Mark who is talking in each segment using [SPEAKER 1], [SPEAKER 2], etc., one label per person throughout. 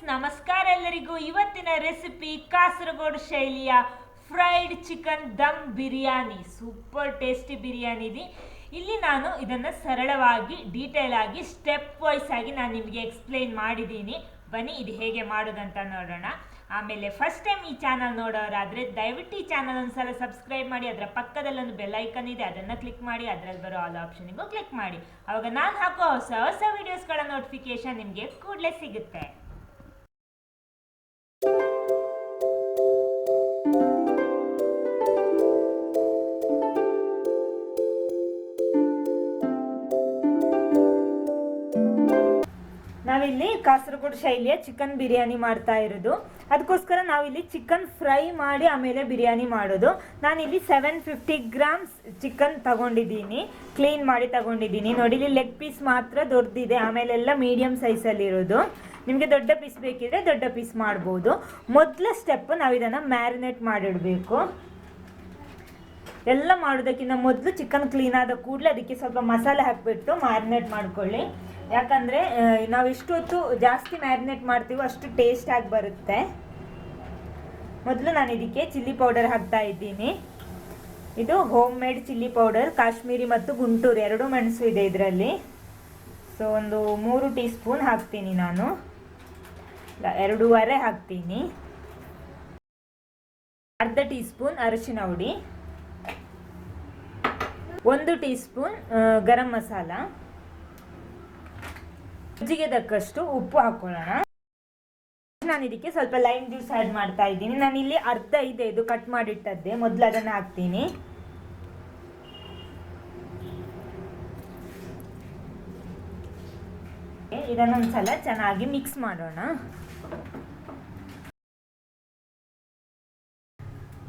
[SPEAKER 1] ನಮಸ್ಕಾರ ಎಲ್ಲರಿಗೂ. ಇವತ್ತಿನ ರೆಸಿಪಿ ಕಾಸರಗೋಡು ಶೈಲಿಯ fried chicken dum biryani. Super tasty biryani ಇದೆ. ಇಲ್ಲಿ ನಾನು ಇದನ್ನು ಸರಳವಾಗಿ ಡೀಟೇಲ್ ಆಗಿ ಸ್ಟೆಪ್ ವೈಸ್ ಆಗಿ ನಾನು ನಿಮಗೆ ಎಕ್ಸ್ಪ್ಲೈನ್ ಮಾಡಿದ್ದೀನಿ. ಬನ್ನಿ ಇದು ಹೇಗೆ ಮಾಡೋದಂತ ನೋಡೋಣ. ಆಮೇಲೆ ಫಸ್ಟ್ ಟೈಮ್ ಈ ಚಾನಲ್ ನೋಡೋರಾದರೆ ದಯವಿಟ್ಟು ಈ ಚಾನಲ್ ಒಂದ್ಸಲ ಸಬ್ಸ್ಕ್ರೈಬ್ ಮಾಡಿ. ಅದರ ಪಕ್ಕದಲ್ಲಿ ಒಂದು ಬೆಲ್ ಐಕನ್ ಇದೆ, ಅದನ್ನು ಕ್ಲಿಕ್ ಮಾಡಿ. ಅದರಲ್ಲಿ ಬರೋ ಆಲ್ ಆಪ್ಷನಿಗೂ ಕ್ಲಿಕ್ ಮಾಡಿ. ಆವಾಗ ನಾನು ಹಾಕೋ ಹೊಸ ಹೊಸ ವಿಡಿಯೋಸ್ಗಳ ನೋಟಿಫಿಕೇಶನ್ ನಿಮಗೆ ಕೂಡಲೇ ಸಿಗುತ್ತೆ. ನಾವಿಲ್ಲಿ ಕಾಸರಗೋಡು ಶೈಲಿಯ ಚಿಕನ್ ಬಿರಿಯಾನಿ ಮಾಡ್ತಾ ಇರೋದು. ಅದಕ್ಕೋಸ್ಕರ ನಾವಿಲ್ಲಿ ಚಿಕನ್ ಫ್ರೈ ಮಾಡಿ ಆಮೇಲೆ ಬಿರಿಯಾನಿ ಮಾಡೋದು. ನಾನಿಲ್ಲಿ 750 ಗ್ರಾಮ್ಸ್ ಚಿಕನ್ ತಗೊಂಡಿದ್ದೀನಿ, ಕ್ಲೀನ್ ಮಾಡಿ ತಗೊಂಡಿದ್ದೀನಿ. ನೋಡಿ, ಇಲ್ಲಿ ಲೆಗ್ ಪೀಸ್ ಮಾತ್ರ ದೊಡ್ಡದಿದೆ, ಆಮೇಲೆ ಎಲ್ಲ ಮೀಡಿಯಮ್ ಸೈಜಲ್ಲಿ ಇರೋದು. ನಿಮಗೆ ದೊಡ್ಡ ಪೀಸ್ ಬೇಕಿದ್ರೆ ದೊಡ್ಡ ಪೀಸ್ ಮಾಡ್ಬೋದು. ಮೊದಲ ಸ್ಟೆಪ್ ನಾವು ಇದನ್ನು ಮ್ಯಾರಿನೇಟ್ ಮಾಡಿಡಬೇಕು. ಎಲ್ಲ ಮಾಡೋದಕ್ಕಿಂತ ಮೊದಲು ಚಿಕನ್ ಕ್ಲೀನ್ ಆದ ಕೂಡಲೇ ಅದಕ್ಕೆ ಸ್ವಲ್ಪ ಮಸಾಲೆ ಹಾಕಿಬಿಟ್ಟು ಮ್ಯಾರಿನೇಟ್ ಮಾಡ್ಕೊಳ್ಳಿ. ಯಾಕಂದರೆ ನಾವು ಎಷ್ಟು ಹೊತ್ತು ಜಾಸ್ತಿ ಮ್ಯಾರಿನೇಟ್ ಮಾಡ್ತೀವೋ ಅಷ್ಟು ಟೇಸ್ಟ್ ಆಗಿ ಬರುತ್ತೆ. ಮೊದಲು ನಾನು ಇದಕ್ಕೆ ಚಿಲ್ಲಿ ಪೌಡರ್ ಹಾಕ್ತಾ ಇದ್ದೀನಿ. ಇದು home made chilli powder, Kashmiri ಮತ್ತು ಗುಂಟೂರು ಎರಡೂ ಮೆಣಸು ಇದೆ ಇದರಲ್ಲಿ. ಸೊ ಒಂದು 3 ಟೀ ಸ್ಪೂನ್ ಹಾಕ್ತೀನಿ ನಾನು, 2.5 ಹಾಕ್ತೀನಿ. ಅರ್ಧ ಟೀ ಸ್ಪೂನ್ ಅರಿಶಿನ ಹುಡಿ, 1 ಟೀ ಸ್ಪೂನ್ ಗರಂ ಮಸಾಲ, ರುಚಿಗೆ ತಕ್ಕಷ್ಟು ಉಪ್ಪು ಹಾಕೊಳ್ಳೋಣ. ನಾನು ಇದಕ್ಕೆ ಸ್ವಲ್ಪ ಲೈಮ್ ಜ್ಯೂಸ್ ಆ್ಯಡ್ ಮಾಡ್ತಾ ಇದ್ದೀನಿ. ನಾನು ಇಲ್ಲಿ ಅರ್ಧ ಇದೆ, ಇದು ಕಟ್ ಮಾಡಿಟ್ಟದ್ದೆ. ಮೊದಲು ಅದನ್ನು ಹಾಕ್ತೀನಿ. ಇದನ್ನೊಂದ್ಸಲ ಚೆನ್ನಾಗಿ ಮಿಕ್ಸ್ ಮಾಡೋಣ.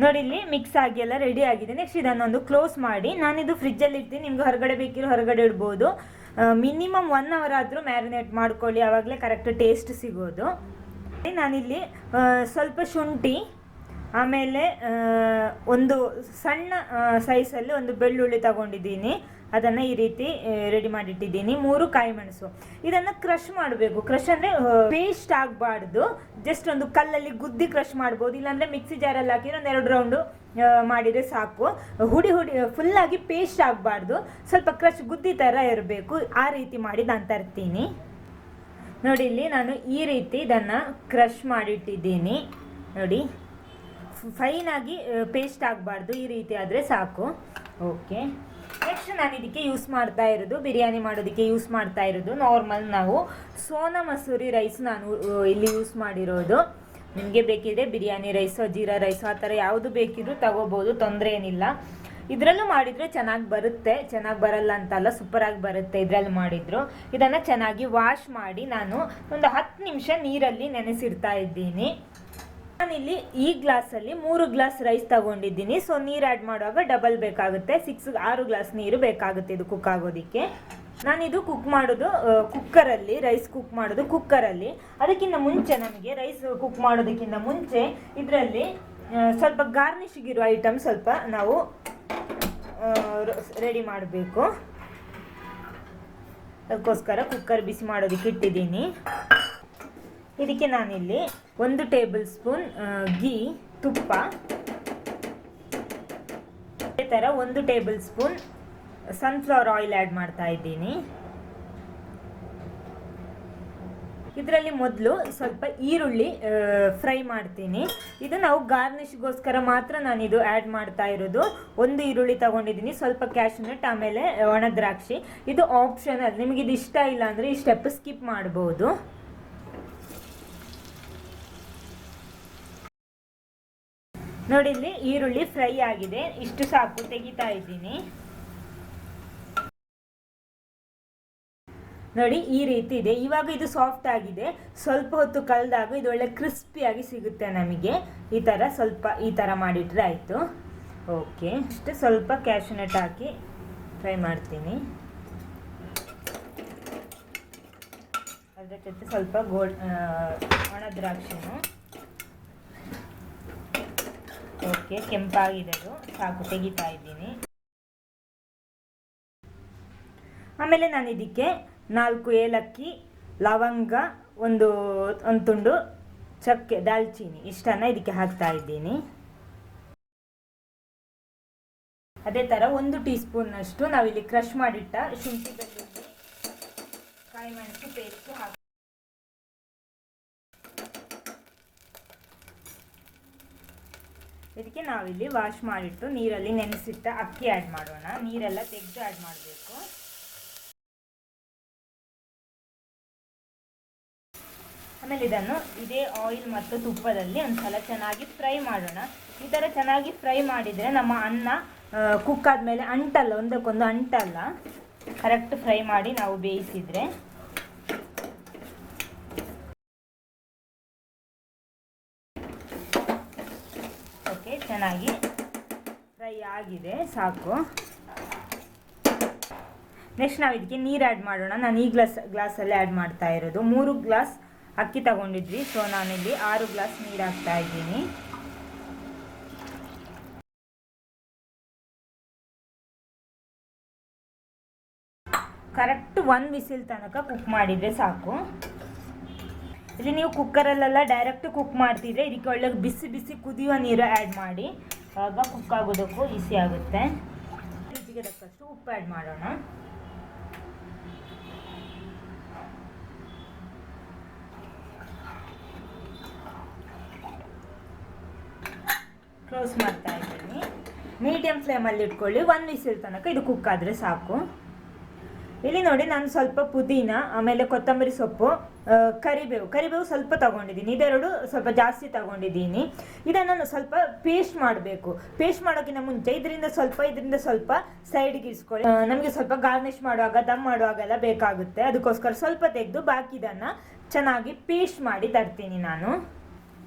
[SPEAKER 1] ನೋಡಿ, ಇಲ್ಲಿ ಮಿಕ್ಸ್ ಆಗಿ ಎಲ್ಲ ರೆಡಿ ಆಗಿದೆ. ನೆಕ್ಸ್ಟ್ ಇದನ್ನೊಂದು ಕ್ಲೋಸ್ ಮಾಡಿ ನಾನಿದು ಫ್ರಿಜ್ಜಲ್ಲಿ ಇರ್ತೀನಿ. ನಿಮ್ಗೆ ಹೊರಗಡೆ ಬೇಕಿರೋ ಹೊರಗಡೆ ಇಡ್ಬೋದು. ಮಿನಿಮಮ್ 1 ಅವರ್ ಆದರೂ ಮ್ಯಾರಿನೇಟ್ ಮಾಡ್ಕೊಳ್ಳಿ, ಆವಾಗಲೇ ಕರೆಕ್ಟ್ ಟೇಸ್ಟ್ ಸಿಗೋದು. ನಾನಿಲ್ಲಿ ಸ್ವಲ್ಪ ಶುಂಠಿ, ಆಮೇಲೆ ಒಂದು ಸಣ್ಣ ಸೈಜಲ್ಲಿ ಒಂದು ಬೆಳ್ಳುಳ್ಳಿ ತಗೊಂಡಿದ್ದೀನಿ. ಅದನ್ನು ಈ ರೀತಿ ರೆಡಿ ಮಾಡಿಟ್ಟಿದ್ದೀನಿ. 3 ಕಾಯಿ ಮೆಣಸು. ಇದನ್ನು ಕ್ರಷ್ ಮಾಡಬೇಕು. ಕ್ರಷ್ ಅಂದರೆ ಪೇಸ್ಟ್ ಆಗಬಾರ್ದು, ಜಸ್ಟ್ ಒಂದು ಕಲ್ಲಲ್ಲಿ ಗುದ್ದಿ ಕ್ರಷ್ ಮಾಡ್ಬೋದು. ಇಲ್ಲಾಂದರೆ ಮಿಕ್ಸಿ ಜಾರಲ್ಲಿ ಹಾಕಿ ಒಂದು 2 ರೌಂಡು ಮಾಡಿದರೆ ಸಾಕು. ಹುಡಿ ಫುಲ್ಲಾಗಿ ಪೇಸ್ಟ್ ಆಗಬಾರ್ದು, ಸ್ವಲ್ಪ ಕ್ರಷ್ ಗುದ್ದಿ ಥರ ಇರಬೇಕು. ಆ ರೀತಿ ಮಾಡಿ ನಾನು ತರ್ತೀನಿ. ನೋಡಿ, ಇಲ್ಲಿ ನಾನು ಈ ರೀತಿ ಇದನ್ನು ಕ್ರಷ್ ಮಾಡಿಟ್ಟಿದ್ದೀನಿ. ನೋಡಿ, ಫೈನಾಗಿ ಪೇಸ್ಟ್ ಆಗಬಾರ್ದು, ಈ ರೀತಿ ಆದರೆ ಸಾಕು. ಓಕೆ, ನೆಕ್ಸ್ಟ್ ನಾನು ಇದಕ್ಕೆ ಯೂಸ್ ಮಾಡ್ತಾ ಇರೋದು, ಬಿರಿಯಾನಿ ಮಾಡೋದಕ್ಕೆ ಯೂಸ್ ಮಾಡ್ತಾ ಇರೋದು ನಾರ್ಮಲ್ ನಾವು ಸೋನಾ ಮಸೂರಿ ರೈಸ್ ನಾನು ಇಲ್ಲಿ ಯೂಸ್ ಮಾಡಿರೋದು. ನಿಮಗೆ ಬೇಕಿದ್ರೆ ಬಿರಿಯಾನಿ ರೈಸು, ಜೀರಾ ರೈಸು ಆ ಥರ ಯಾವುದು ಬೇಕಿದ್ರೂ ತಗೋಬೋದು, ತೊಂದರೆ ಏನಿಲ್ಲ. ಇದರಲ್ಲೂ ಮಾಡಿದರೆ ಚೆನ್ನಾಗಿ ಬರುತ್ತೆ, ಚೆನ್ನಾಗಿ ಬರಲ್ಲ ಅಂತಲ್ಲ, ಸೂಪರಾಗಿ ಬರುತ್ತೆ ಇದರಲ್ಲಿ ಮಾಡಿದ್ರು. ಇದನ್ನು ಚೆನ್ನಾಗಿ ವಾಶ್ ಮಾಡಿ ನಾನು ಒಂದು 10 ನಿಮಿಷ ನೀರಲ್ಲಿ ನೆನೆಸಿಡ್ತಾ ಇದ್ದೀನಿ. ನಾನಿಲ್ಲಿ ಈ ಗ್ಲಾಸಲ್ಲಿ 3 ಗ್ಲಾಸ್ ರೈಸ್ ತಗೊಂಡಿದ್ದೀನಿ. ಸೊ ನೀರು ಆ್ಯಡ್ ಮಾಡುವಾಗ ಡಬಲ್ ಬೇಕಾಗುತ್ತೆ, 6 ಗ್ಲಾಸ್ ನೀರು ಬೇಕಾಗುತ್ತೆ ಇದು ಕುಕ್ ಆಗೋದಕ್ಕೆ. ನಾನಿದು ಕುಕ್ ಮಾಡೋದು ಕುಕ್ಕರಲ್ಲಿ, ರೈಸ್ ಕುಕ್ ಮಾಡೋದು ಕುಕ್ಕರಲ್ಲಿ. ಅದಕ್ಕಿಂತ ಮುಂಚೆ ನಮಗೆ ರೈಸ್ ಕುಕ್ ಮಾಡೋದಕ್ಕಿಂತ ಮುಂಚೆ ಇದರಲ್ಲಿ ಸ್ವಲ್ಪ ಗಾರ್ನಿಷಿಗಿರೋ ಐಟಮ್ ಸ್ವಲ್ಪ ನಾವು ರೆಡಿ ಮಾಡಬೇಕು. ಅದಕ್ಕೋಸ್ಕರ ಕುಕ್ಕರ್ ಬಿಸಿ ಮಾಡೋದಕ್ಕೆ ಇಟ್ಟಿದ್ದೀನಿ. ಇದಕ್ಕೆ ನಾನಿಲ್ಲಿ 1 ಟೇಬಲ್ ಸ್ಪೂನ್ ಗೀ, ತುಪ್ಪ, ಅದೇ ಥರ 1 table spoon sunflower oil add ಮಾಡ್ತಾ ಇದ್ದೀನಿ. ಇದರಲ್ಲಿ ಮೊದಲು ಸ್ವಲ್ಪ ಈರುಳ್ಳಿ ಫ್ರೈ ಮಾಡ್ತೀನಿ. ಇದು ನಾವು ಗಾರ್ನಿಷ್ಗೋಸ್ಕರ ಮಾತ್ರ ನಾನಿದು ಆ್ಯಡ್ ಮಾಡ್ತಾ ಇರೋದು. 1 ಈರುಳ್ಳಿ ತಗೊಂಡಿದ್ದೀನಿ, ಸ್ವಲ್ಪ ಕ್ಯಾಶ್ಯೂನಟ್, ಆಮೇಲೆ ಒಣ ದ್ರಾಕ್ಷಿ. ಇದು ಆಪ್ಷನಲ್, ನಿಮಗೆ ಇದು ಇಷ್ಟ ಇಲ್ಲ ಅಂದರೆ ಈ ಸ್ಟೆಪ್ ಸ್ಕಿಪ್ ಮಾಡ್ಬೋದು. ನೋಡಿ, ಇಲ್ಲಿ ಈರುಳ್ಳಿ ಫ್ರೈ ಆಗಿದೆ, ಇಷ್ಟು ಸಾಕು, ತೆಗಿತಾ ಇದ್ದೀನಿ. ನೋಡಿ, ಈ ರೀತಿ ಇದೆ. ಇವಾಗ ಇದು ಸಾಫ್ಟ್ ಆಗಿದೆ. ಸ್ವಲ್ಪ ಹೊತ್ತು ಕಳೆದಾಗ ಇದು ಒಳ್ಳೆ ಕ್ರಿಸ್ಪಿಯಾಗಿ ಸಿಗುತ್ತೆ ನಮಗೆ. ಈ ಥರ ಸ್ವಲ್ಪ ಈ ಥರ ಮಾಡಿಟ್ರೆ ಆಯಿತು. ಓಕೆ, ಇಷ್ಟು ಸ್ವಲ್ಪ ಕ್ಯಾಶ್ಯೂನಟ್ ಹಾಕಿ ಫ್ರೈ ಮಾಡ್ತೀನಿ. ಅದರ ಜೊತೆ ಸ್ವಲ್ಪ ಒಣ ದ್ರಾಕ್ಷಿನೂ. ಓಕೆ, ಕೆಂಪಾಗಿದೆ, ಅದು ಸಾಕು, ತೆಗಿತಾ ಇದ್ದೀನಿ. ಆಮೇಲೆ ನಾನು ಇದಕ್ಕೆ 4 ಏಲಕ್ಕಿ, ಲವಂಗ, ಒಂದು ತುಂಡು ಚಕ್ಕೆ ದಾಲ್ಚೀನಿ ಇಷ್ಟನ್ನು ಇದಕ್ಕೆ ಹಾಕ್ತಾ ಇದ್ದೀನಿ. ಅದೇ ಥರ 1 ಟೀ ಸ್ಪೂನ್ನಷ್ಟು ನಾವಿಲ್ಲಿ ಕ್ರಷ್ ಮಾಡಿಟ್ಟ ಶುಂಠಿ ಬೆಳ್ಳುಳ್ಳಿ ಕಾಯಿ ಮೆಣಸು ಪೇಸ್ಟು ಹಾಕಿ ಇದಕ್ಕೆ ನಾವಿಲ್ಲಿ ವಾಶ್ ಮಾಡಿಟ್ಟು ನೀರಲ್ಲಿ ನೆನೆಸಿಟ್ಟ ಅಕ್ಕಿ ಆ್ಯಡ್ ಮಾಡೋಣ. ನೀರೆಲ್ಲ ತೆಗೆದು ಆ್ಯಡ್ ಮಾಡಬೇಕು. ಆಮೇಲೆ ಇದನ್ನು ಇದೇ ಆಯಿಲ್ ಮತ್ತು ತುಪ್ಪದಲ್ಲಿ ಒಂದ್ಸಲ ಚೆನ್ನಾಗಿ ಫ್ರೈ ಮಾಡೋಣ. ಈ ಥರ ಚೆನ್ನಾಗಿ ಫ್ರೈ ಮಾಡಿದರೆ ನಮ್ಮ ಅನ್ನ ಕುಕ್ ಆದಮೇಲೆ ಅಂಟಲ್ಲ, ಒಂದಕ್ಕೊಂದು ಅಂಟಲ್ಲ. ಕರೆಕ್ಟ್ ಫ್ರೈ ಮಾಡಿ ನಾವು ಬೇಯಿಸಿದರೆ ಓಕೆ, ಚೆನ್ನಾಗಿ ಫ್ರೈ ಆಗಿದೆ, ಸಾಕು. ನೆಕ್ಸ್ಟ್ ನಾವು ಇದಕ್ಕೆ ನೀರು ಆ್ಯಡ್ ಮಾಡೋಣ. ನಾನು ಈ ಗ್ಲಾಸಲ್ಲಿ ಆ್ಯಡ್ ಮಾಡ್ತಾ ಇರೋದು. 3 ಗ್ಲಾಸ್ ಅಕ್ಕಿ ತಗೊಂಡಿದ್ವಿ, ಸೊ ನಾನಿಲ್ಲಿ 6 ಗ್ಲಾಸ್ ನೀರು ಹಾಕ್ತಾ ಇದ್ದೀನಿ. ಕರೆಕ್ಟ್ 1 ವಿಸಿಲ್ ತನಕ ಕುಕ್ ಮಾಡಿದರೆ ಸಾಕು. ಇಲ್ಲಿ ನೀವು ಕುಕ್ಕರಲ್ಲೆಲ್ಲ ಡೈರೆಕ್ಟ್ ಕುಕ್ ಮಾಡ್ತಿದ್ರೆ ಇದಕ್ಕೆ ಒಳ್ಳೆ ಬಿಸಿ ಬಿಸಿ ಕುದಿಯುವ ನೀರು ಆ್ಯಡ್ ಮಾಡಿ, ಆಗ ಕುಕ್ ಆಗೋದಕ್ಕೂ ಈಸಿ ಆಗುತ್ತೆ. ರುಚಿಗೆ ತಕ್ಕಷ್ಟು ಉಪ್ಪು ಆ್ಯಡ್ ಮಾಡೋಣ. ಕ್ಲೋಸ್ ಮಾಡ್ತಾ ಇದ್ದೀನಿ. ಮೀಡಿಯಂ ಫ್ಲೇಮಲ್ಲಿ ಇಟ್ಕೊಳ್ಳಿ. 1 ವಿಸಿಲ್ ತನಕ ಇದು ಕುಕ್ ಆದರೆ ಸಾಕು. ಇಲ್ಲಿ ನೋಡಿ, ನಾನು ಸ್ವಲ್ಪ ಪುದೀನ, ಆಮೇಲೆ ಕೊತ್ತಂಬರಿ ಸೊಪ್ಪು, ಕರಿಬೇವು ಸ್ವಲ್ಪ ತಗೊಂಡಿದ್ದೀನಿ. ಇದೆರಡು ಸ್ವಲ್ಪ ಜಾಸ್ತಿ ತಗೊಂಡಿದ್ದೀನಿ. ಇದನ್ನು ಸ್ವಲ್ಪ ಪೇಸ್ಟ್ ಮಾಡಬೇಕು. ಪೇಸ್ಟ್ ಮಾಡೋಕ್ಕಿಂತ ಮುಂಚೆ ಇದರಿಂದ ಸ್ವಲ್ಪ ಸೈಡ್ಗೆ ಇರಿಸ್ಕೊಳ್ಳಿ. ನಮಗೆ ಸ್ವಲ್ಪ ಗಾರ್ನಿಷ್ ಮಾಡುವಾಗ, ದಮ್ ಮಾಡುವಾಗೆಲ್ಲ ಬೇಕಾಗುತ್ತೆ. ಅದಕ್ಕೋಸ್ಕರ ಸ್ವಲ್ಪ ತೆಗೆದು ಬಾಕಿ ಇದನ್ನು ಚೆನ್ನಾಗಿ ಪೇಸ್ಟ್ ಮಾಡಿ ತರ್ತೀನಿ ನಾನು.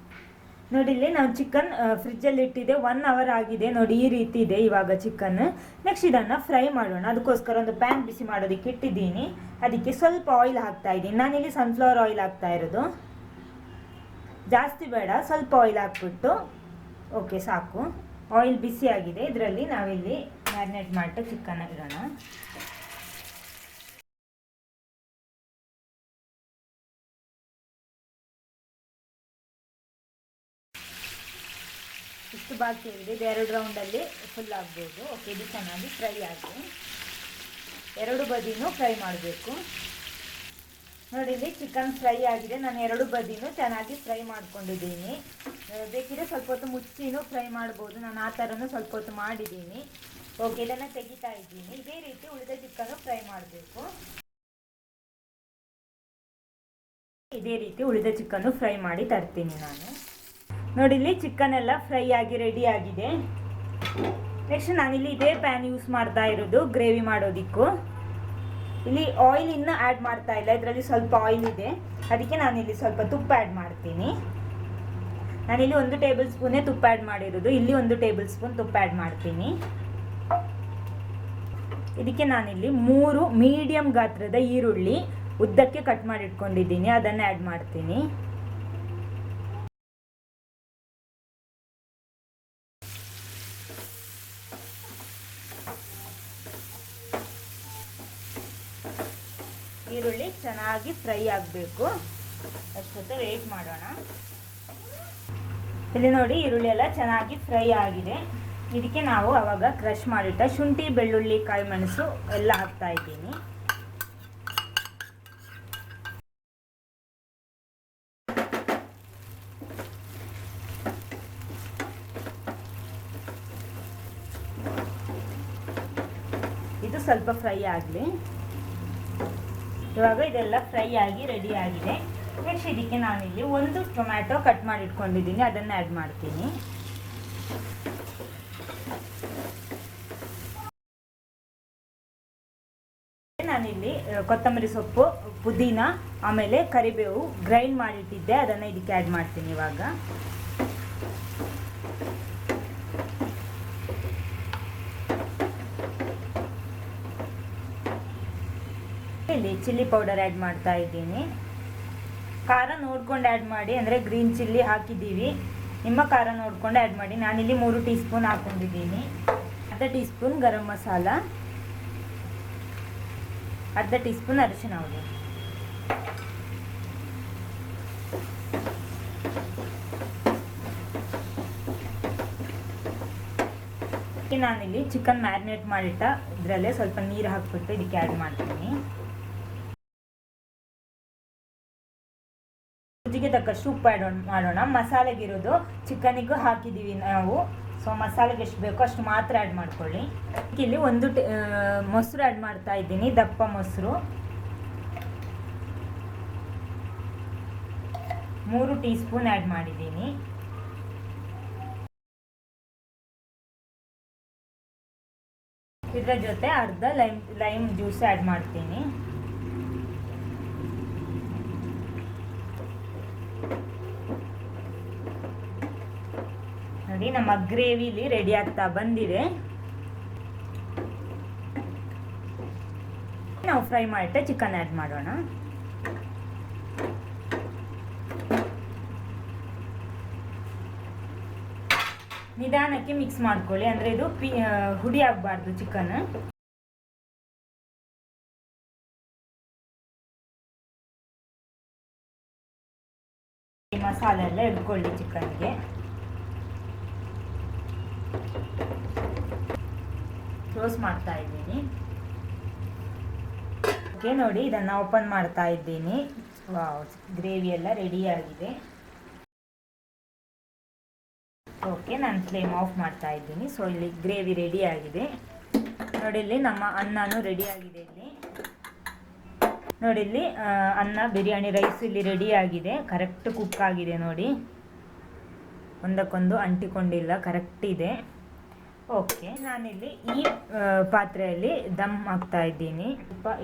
[SPEAKER 1] ನೋಡಿ, ಇಲ್ಲಿ ನಾವು ಚಿಕನ್ ಫ್ರಿಜ್ಜಲ್ಲಿ ಇಟ್ಟಿದ್ದೆ, 1 ಅವರ್ ಆಗಿದೆ. ನೋಡಿ, ಈ ರೀತಿ ಇದೆ ಇವಾಗ ಚಿಕನ್. ನೆಕ್ಸ್ಟ್ ಇದನ್ನು ಫ್ರೈ ಮಾಡೋಣ. ಅದಕ್ಕೋಸ್ಕರ ಒಂದು ಪ್ಯಾನ್ ಬಿಸಿ ಮಾಡೋದಕ್ಕೆ ಇಟ್ಟಿದ್ದೀನಿ. ಅದಕ್ಕೆ ಸ್ವಲ್ಪ ಆಯಿಲ್ ಹಾಕ್ತಾ ಇದ್ದೀನಿ. ನಾನಿಲ್ಲಿ ಸನ್ಫ್ಲವರ್ ಆಯಿಲ್ ಹಾಕ್ತಾ ಇರೋದು. ಜಾಸ್ತಿ ಬೇಡ, ಸ್ವಲ್ಪ ಆಯಿಲ್ ಹಾಕ್ಬಿಟ್ಟು ಓಕೆ, ಸಾಕು. ಆಯಿಲ್ ಬಿಸಿ ಆಗಿದೆ. ಇದರಲ್ಲಿ ನಾವಿಲ್ಲಿ ಮ್ಯಾರಿನೇಟ್ ಮಾಡಿಟ್ಟು ಚಿಕನ್ ಇಡೋಣ. ಇಷ್ಟು ಬಾಕಿ ಇದೆ, ಇದು 2 ರೌಂಡಲ್ಲಿ ಫುಲ್ ಆಗ್ಬೋದು. ಓಕೆ, ಇದು ಚೆನ್ನಾಗಿ ಫ್ರೈ ಆಗಿ 2 ಬದಿನೂ ಫ್ರೈ ಮಾಡಬೇಕು. ನೋಡಿ, ಇಲ್ಲಿ ಚಿಕನ್ ಫ್ರೈ ಆಗಿದೆ. ನಾನು 2 ಬದಿನೂ ಚೆನ್ನಾಗಿ ಫ್ರೈ ಮಾಡ್ಕೊಂಡಿದ್ದೀನಿ. ಬೇಕಿದ್ರೆ ಸ್ವಲ್ಪ ಹೊತ್ತು ಮುಚ್ಚಿನೂ ಫ್ರೈ ಮಾಡ್ಬೋದು. ನಾನು ಆ ಥರನೂ ಸ್ವಲ್ಪ ಹೊತ್ತು ಮಾಡಿದ್ದೀನಿ. ಓಕೆ, ಇದನ್ನು ತೆಗಿತಾ ಇದ್ದೀನಿ. ಇದೇ ರೀತಿ ಉಳಿದ ಚಿಕನ್ನು ಫ್ರೈ ಮಾಡಬೇಕು. ಇದೇ ರೀತಿ ಉಳಿದ ಚಿಕನ್ನು ಫ್ರೈ ಮಾಡಿ ತರ್ತೀನಿ ನಾನು. ನೋಡಿ, ಇಲ್ಲಿ ಚಿಕನ್ ಎಲ್ಲ ಫ್ರೈ ಆಗಿ ರೆಡಿ ಆಗಿದೆ. ನೆಕ್ಸ್ಟ್ ನಾನಿಲ್ಲಿ ಇದೇ ಪ್ಯಾನ್ ಯೂಸ್ ಮಾಡ್ತಾ ಇರೋದು ಗ್ರೇವಿ ಮಾಡೋದಿಕ್ಕೂ. ಇಲ್ಲಿ ಆಯಿಲ್ ಇನ್ನೂ ಆ್ಯಡ್ ಮಾಡ್ತಾ ಇಲ್ಲ, ಇದರಲ್ಲಿ ಸ್ವಲ್ಪ ಆಯಿಲ್ ಇದೆ. ಅದಕ್ಕೆ ನಾನಿಲ್ಲಿ ಸ್ವಲ್ಪ ತುಪ್ಪ ಆ್ಯಡ್ ಮಾಡ್ತೀನಿ. ನಾನಿಲ್ಲಿ 1 ಟೇಬಲ್ ಸ್ಪೂನೇ ತುಪ್ಪ ಆ್ಯಡ್ ಮಾಡಿರೋದು. ಇಲ್ಲಿ 1 ಟೇಬಲ್ ಸ್ಪೂನ್ ತುಪ್ಪ ಆ್ಯಡ್ ಮಾಡ್ತೀನಿ. ಇದಕ್ಕೆ ನಾನಿಲ್ಲಿ 3 ಮೀಡಿಯಂ ಗಾತ್ರದ ಈರುಳ್ಳಿ ಉದ್ದಕ್ಕೆ ಕಟ್ ಮಾಡಿ ಇಟ್ಕೊಂಡಿದ್ದೀನಿ, ಅದನ್ನು ಆ್ಯಡ್ ಮಾಡ್ತೀನಿ. ಈರುಳ್ಳಿ ಚೆನ್ನಾಗಿ ಫ್ರೈ ಆಗಬೇಕು, ಅಷ್ಟೊತ್ತು ವೇಟ್ ಮಾಡೋಣ. ಇಲ್ಲಿ ನೋಡಿ, ಈರುಳ್ಳಿ ಎಲ್ಲ ಚೆನ್ನಾಗಿ ಫ್ರೈ ಆಗಿದೆ. ಇದಕ್ಕೆ ನಾವು ಆವಾಗ ಕ್ರಷ್ ಮಾಡಿಟ್ಟ ಶುಂಠಿ, ಬೆಳ್ಳುಳ್ಳಿ, ಕಾಯಿ ಮೆಣಸು ಎಲ್ಲ ಹಾಕ್ತಾ ಇದ್ದೀನಿ. ಇದು ಸ್ವಲ್ಪ ಫ್ರೈ ಆಗಲಿ. ಇವಾಗ ಇದೆಲ್ಲ ಫ್ರೈ ಆಗಿ ರೆಡಿ ಆಗಿದೆ. ನೆಕ್ಸ್ಟ್ ಇದಕ್ಕೆ ನಾನಿಲ್ಲಿ 1 ಟೊಮ್ಯಾಟೊ ಕಟ್ ಮಾಡಿ ಇಟ್ಕೊಂಡಿದ್ದೀನಿ, ಅದನ್ನು ಆ್ಯಡ್ ಮಾಡ್ತೀನಿ. ನಾನಿಲ್ಲಿ ಕೊತ್ತಂಬರಿ ಸೊಪ್ಪು, ಪುದೀನ, ಆಮೇಲೆ ಕರಿಬೇವು ಗ್ರೈಂಡ್ ಮಾಡಿಟ್ಟಿದ್ದೆ, ಅದನ್ನು ಇದಕ್ಕೆ ಆ್ಯಡ್ ಮಾಡ್ತೀನಿ ಇವಾಗ. ಇಲ್ಲಿ ಚಿಲ್ಲಿ ಪೌಡರ್ ಆ್ಯಡ್ ಮಾಡ್ತಾ ಇದ್ದೀನಿ. ಖಾರ ನೋಡ್ಕೊಂಡು ಆ್ಯಡ್ ಮಾಡಿ, ಅಂದರೆ ಗ್ರೀನ್ ಚಿಲ್ಲಿ ಹಾಕಿದ್ದೀವಿ, ನಿಮ್ಮ ಖಾರ ನೋಡ್ಕೊಂಡು ಆ್ಯಡ್ ಮಾಡಿ. ನಾನಿಲ್ಲಿ 3 ಟೀ ಸ್ಪೂನ್ ಹಾಕ್ಕೊಂಡಿದ್ದೀನಿ. ಅರ್ಧ ಟೀ ಸ್ಪೂನ್ ಗರಂ ಮಸಾಲ, ಅರ್ಧ ಟೀ ಸ್ಪೂನ್ ಅರಿಶಿನ ಪುಡಿ. ನಾನಿಲ್ಲಿ ಚಿಕನ್ ಮ್ಯಾರಿನೇಟ್ ಮಾಡಿಟ್ಟ ಇದರಲ್ಲೇ ಸ್ವಲ್ಪ ನೀರು ಹಾಕ್ಬಿಟ್ಟು ಇದಕ್ಕೆ ಆ್ಯಡ್ ಮಾಡ್ತೀನಿ. ರುಚಿಗೆ ತಕ್ಕಷ್ಟು ಉಪ್ಪು ಆ್ಯಡ್ ಮಾಡೋಣ. ಮಸಾಲೆಗಿರೋದು ಚಿಕನಿಗೂ ಹಾಕಿದ್ದೀವಿ ನಾವು, ಸೊ ಮಸಾಲೆಗೆ ಎಷ್ಟು ಬೇಕೋ ಅಷ್ಟು ಮಾತ್ರ ಆ್ಯಡ್ ಮಾಡ್ಕೊಳ್ಳಿ. ಇಲ್ಲಿ ಒಂದು ಮೊಸರು ಆ್ಯಡ್ ಮಾಡ್ತಾ ಇದ್ದೀನಿ, ದಪ್ಪ ಮೊಸರು. 3 ಟೀ ಸ್ಪೂನ್ ಆ್ಯಡ್ ಮಾಡಿದ್ದೀನಿ. ಇದರ ಜೊತೆ ಅರ್ಧ ಲೈಮ್ ಜ್ಯೂಸ್ ಆ್ಯಡ್ ಮಾಡ್ತೀನಿ. ನೋಡಿ ನಮ್ಮ ಗ್ರೇವಿಲಿ ರೆಡಿ ಆಗ್ತಾ ಬಂದಿದೆ. ನಾವು ಫ್ರೈ ಮಾಡಿಟ್ಟು ಚಿಕನ್ ಆ್ಯಡ್ ಮಾಡೋಣ. ನಿಧಾನಕ್ಕೆ ಮಿಕ್ಸ್ ಮಾಡ್ಕೊಳ್ಳಿ, ಅಂದರೆ ಇದು ಹುಡಿ ಆಗಬಾರ್ದು ಚಿಕನ್. ಮಸಾಲೆ ಎಲ್ಲ ಇಟ್ಕೊಳ್ಳಿ ಚಿಕನ್ಗೆ. ಕ್ಲೋಸ್ ಮಾಡ್ತಾ ಇದ್ದೀನಿ. ಓಕೆ ನೋಡಿ, ಇದನ್ನು ಓಪನ್ ಮಾಡ್ತಾ ಇದ್ದೀನಿ. ವಾವ್, ಗ್ರೇವಿ ಎಲ್ಲ ರೆಡಿ ಆಗಿದೆ. ಓಕೆ, ನಾನು ಫ್ಲೇಮ್ ಆಫ್ ಮಾಡ್ತಾ ಇದ್ದೀನಿ. ಸೊ ಇಲ್ಲಿ ಗ್ರೇವಿ ರೆಡಿ ಆಗಿದೆ. ನೋಡಿ ಇಲ್ಲಿ ನಮ್ಮ ಅನ್ನನೂ ರೆಡಿ ಆಗಿದೆ. ನೋಡಿ ಇಲ್ಲಿ ಅನ್ನ ಬಿರಿಯಾನಿ ರೈಸ್ ಇಲ್ಲಿ ರೆಡಿ ಆಗಿದೆ. ಕರೆಕ್ಟ್ ಕುಕ್ ಆಗಿದೆ ನೋಡಿ, ಒಂದಕ್ಕೊಂದು ಅಂಟಿಕೊಂಡಿಲ್ಲ, ಕರೆಕ್ಟ್ ಇದೆ. ಓಕೆ, ನಾನಿಲ್ಲಿ ಈ ಪಾತ್ರೆಯಲ್ಲಿ ದಮ್ ಹಾಕ್ತಾ ಇದ್ದೀನಿ.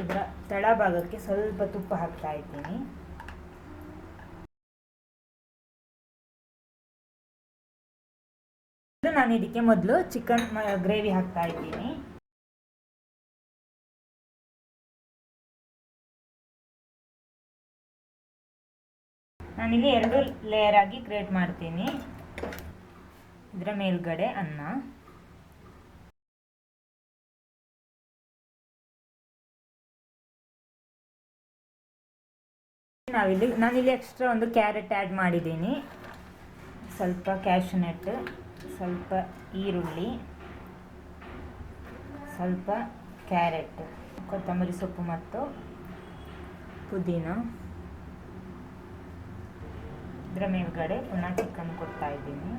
[SPEAKER 1] ಇದರ ತಳಭಾಗಕ್ಕೆ ಸ್ವಲ್ಪ ತುಪ್ಪ ಹಾಕ್ತಾ ಇದ್ದೀನಿ. ನಾನು ಇದಕ್ಕೆ ಮೊದಲು ಚಿಕನ್ ಗ್ರೇವಿ ಹಾಕ್ತಾ ಇದ್ದೀನಿ. ನಾನಿಲ್ಲಿ 2 ಲೇಯರ್ ಆಗಿ ಕ್ರಿಯೇಟ್ ಮಾಡ್ತೀನಿ. ಇದರ ಮೇಲ್ಗಡೆ ಅನ್ನ, ನಾನಿಲ್ಲಿ ಎಕ್ಸ್ಟ್ರಾ ಒಂದು ಕ್ಯಾರೆಟ್ ಆ್ಯಡ್ ಮಾಡಿದ್ದೀನಿ, ಸ್ವಲ್ಪ ಕ್ಯಾಶ್ಯೂ ನಟ್, ಸ್ವಲ್ಪ ಈರುಳ್ಳಿ, ಸ್ವಲ್ಪ ಕ್ಯಾರೆಟ್, ಕೊತ್ತಂಬರಿ ಸೊಪ್ಪು ಮತ್ತು ಪುದೀನ. ಇದರ ಮೇಲ್ಗಡೆ ಪುನಃ ಚಿಕನ್ ಕೊಡ್ತಾ ಇದ್ದೀನಿ.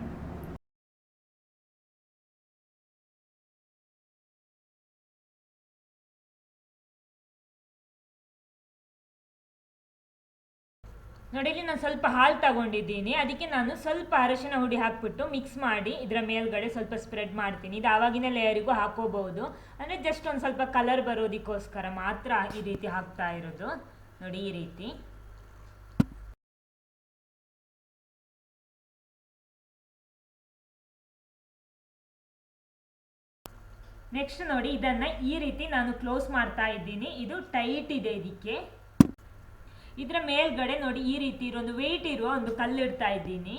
[SPEAKER 1] ನೋಡಿ ಇಲ್ಲಿ ನಾನು ಸ್ವಲ್ಪ ಹಾಲು ತಗೊಂಡಿದ್ದೀನಿ, ಅದಕ್ಕೆ ನಾನು ಸ್ವಲ್ಪ ಅರಶಿನ ಹುಡಿ ಹಾಕ್ಬಿಟ್ಟು ಮಿಕ್ಸ್ ಮಾಡಿ ಇದರ ಮೇಲ್ಗಡೆ ಸ್ವಲ್ಪ ಸ್ಪ್ರೆಡ್ ಮಾಡ್ತೀನಿ. ಇದು ಆವಾಗಿನ ಲೇಯರಿಗೂ ಹಾಕೋಬಹುದು, ಅಂದರೆ ಜಸ್ಟ್ ಒಂದು ಸ್ವಲ್ಪ ಕಲರ್ ಬರೋದಕ್ಕೋಸ್ಕರ ಮಾತ್ರ ಈ ರೀತಿ ಹಾಕ್ತಾ ಇರೋದು. ನೋಡಿ ಈ ರೀತಿ. ನೆಕ್ಸ್ಟ್ ನೋಡಿ, ಇದನ್ನು ಈ ರೀತಿ ನಾನು ಕ್ಲೋಸ್ ಮಾಡ್ತಾ ಇದ್ದೀನಿ. ಇದು ಟೈಟ್ ಇದೆ ಇದಕ್ಕೆ. ಇದರ ಮೇಲ್ಗಡೆ ನೋಡಿ ಈ ರೀತಿ ಇರೋ ಒಂದು ವೆಯ್ಟ್ ಇರುವ ಒಂದು ಕಲ್ಲು ಇಡ್ತಾ ಇದ್ದೀನಿ.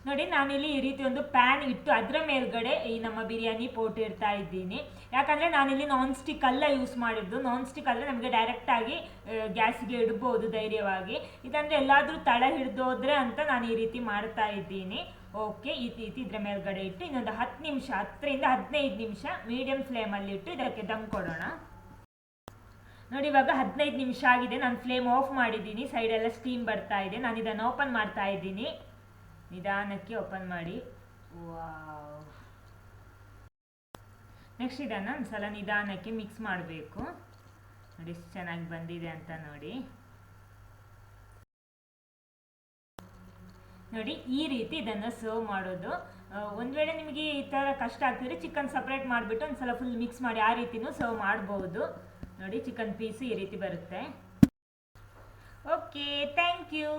[SPEAKER 1] ನೋಡಿ ನಾನಿಲ್ಲಿ ಈ ರೀತಿ ಒಂದು ಪ್ಯಾನ್ ಇಟ್ಟು ಅದರ ಮೇಲ್ಗಡೆ ಈ ನಮ್ಮ ಬಿರಿಯಾನಿ ಪೋಟ್ ಇಡ್ತಾ ಇದ್ದೀನಿ. ಯಾಕಂದರೆ ನಾನಿಲ್ಲಿ ನಾನ್ ಸ್ಟಿಕ್ ಅಲ್ಲ ಯೂಸ್ ಮಾಡಿದ್ದು. ನಾನ್ ಸ್ಟಿಕ್ ಆದರೆ ನಮಗೆ ಡೈರೆಕ್ಟಾಗಿ ಗ್ಯಾಸ್ಗೆ ಇಡ್ಬೋದು ಧೈರ್ಯವಾಗಿ. ಇದಂದರೆ ಎಲ್ಲಾದರೂ ತಳ ಹಿಡಿದೋದ್ರೆ ಅಂತ ನಾನು ಈ ರೀತಿ ಮಾಡ್ತಾ ಇದ್ದೀನಿ. ಓಕೆ, ಈ ರೀತಿ ಇದರ ಮೇಲ್ಗಡೆ ಇಟ್ಟು ಇನ್ನೊಂದು 10 ನಿಮಿಷ, 10 ರಿಂದ 15 ನಿಮಿಷ ಮೀಡಿಯಂ ಫ್ಲೇಮಲ್ಲಿ ಇಟ್ಟು ಇದಕ್ಕೆ ದಮ್ ಕೊಡೋಣ. ನೋಡಿ ಇವಾಗ 15 ನಿಮಿಷ ಆಗಿದೆ. ನಾನು ಫ್ಲೇಮ್ ಆಫ್ ಮಾಡಿದ್ದೀನಿ, ಸೈಡೆಲ್ಲ ಸ್ಟೀಮ್ ಬರ್ತಾ ಇದೆ. ನಾನು ಇದನ್ನು ಓಪನ್ ಮಾಡ್ತಾ ಇದ್ದೀನಿ. ನಿಧಾನಕ್ಕೆ ಓಪನ್ ಮಾಡಿ. ವಾವ್, ನೆಕ್ಸ್ಟ್ ಇದನ್ನು ಒಂದು ಸಲ ನಿಧಾನಕ್ಕೆ ಮಿಕ್ಸ್ ಮಾಡಬೇಕು. ನೋಡಿ ಎಷ್ಟು ಚೆನ್ನಾಗಿ ಬಂದಿದೆ ಅಂತ ನೋಡಿ. ನೋಡಿ ಈ ರೀತಿ ಇದನ್ನು ಸರ್ವ್ ಮಾಡೋದು. ಒಂದು ವೇಳೆ ನಿಮಗೆ ಈ ಥರ ಕಷ್ಟ ಆಗ್ತಿದ್ರೆ ಚಿಕನ್ ಸಪ್ರೇಟ್ ಮಾಡಿಬಿಟ್ಟು ಒಂದು ಸಲ ಫುಲ್ ಮಿಕ್ಸ್ ಮಾಡಿ ಆ ರೀತಿನೂ ಸರ್ವ್ ಮಾಡ್ಬೋದು. ನೋಡಿ ಚಿಕನ್ ಪೀಸು ಈ ರೀತಿ ಬರುತ್ತೆ. Okay, thank you.